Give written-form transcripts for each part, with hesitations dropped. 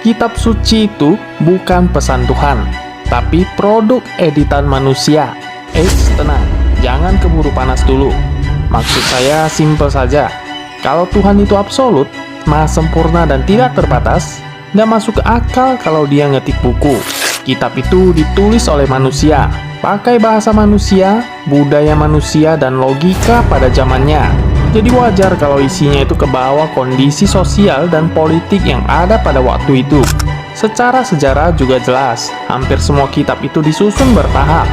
Kitab suci itu bukan pesan Tuhan, tapi produk editan manusia. Tenang, jangan keburu panas dulu. Maksud saya simpel saja. Kalau Tuhan itu absolut, maha sempurna dan tidak terbatas, nggak masuk akal kalau dia ngetik buku. Kitab itu ditulis oleh manusia, pakai bahasa manusia, budaya manusia, dan logika pada zamannya. Jadi wajar kalau isinya itu kebawa kondisi sosial dan politik yang ada pada waktu itu. Secara sejarah juga jelas, hampir semua kitab itu disusun bertahap.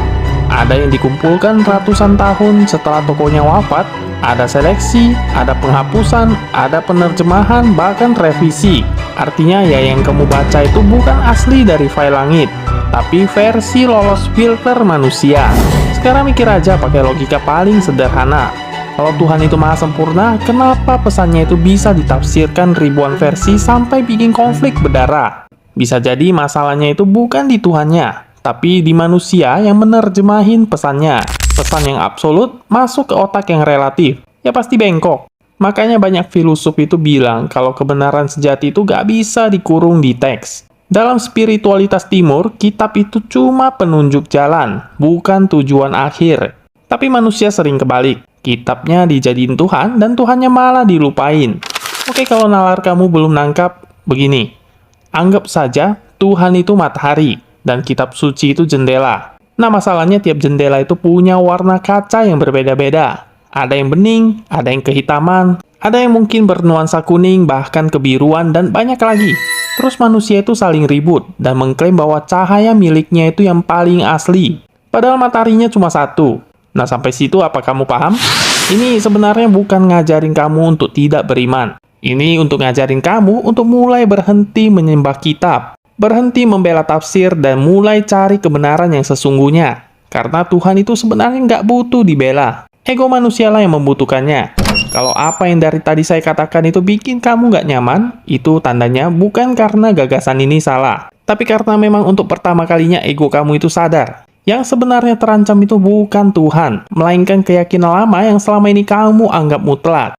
Ada yang dikumpulkan ratusan tahun setelah tokohnya wafat, ada seleksi, ada penghapusan, ada penerjemahan, bahkan revisi. Artinya ya yang kamu baca itu bukan asli dari file langit, tapi versi lolos filter manusia. Sekarang mikir aja pakai logika paling sederhana. Kalau Tuhan itu maha sempurna, kenapa pesannya itu bisa ditafsirkan ribuan versi sampai bikin konflik berdarah? Bisa jadi masalahnya itu bukan di Tuhannya, tapi di manusia yang menerjemahin pesannya. Pesan yang absolut masuk ke otak yang relatif, ya pasti bengkok. Makanya banyak filosof itu bilang kalau kebenaran sejati itu gak bisa dikurung di teks. Dalam spiritualitas timur, kitab itu cuma penunjuk jalan, bukan tujuan akhir. Tapi manusia sering kebalik. Kitabnya dijadiin Tuhan, dan Tuhannya malah dilupain. Oke, kalau nalar kamu belum nangkap, begini. Anggap saja Tuhan itu matahari, dan kitab suci itu jendela. Nah, masalahnya tiap jendela itu punya warna kaca yang berbeda-beda. Ada yang bening, ada yang kehitaman, ada yang mungkin bernuansa kuning, bahkan kebiruan, dan banyak lagi. Terus manusia itu saling ribut, dan mengklaim bahwa cahaya miliknya itu yang paling asli. Padahal mataharinya cuma satu. Nah, sampai situ apa kamu paham? Ini sebenarnya bukan ngajarin kamu untuk tidak beriman. Ini untuk ngajarin kamu untuk mulai berhenti menyembah kitab, berhenti membela tafsir, dan mulai cari kebenaran yang sesungguhnya. Karena Tuhan itu sebenarnya nggak butuh dibela. Ego manusialah yang membutuhkannya. Kalau apa yang dari tadi saya katakan itu bikin kamu nggak nyaman, itu tandanya bukan karena gagasan ini salah, tapi karena memang untuk pertama kalinya ego kamu itu sadar. Yang sebenarnya terancam itu bukan Tuhan, melainkan keyakinan lama yang selama ini kamu anggap mutlak.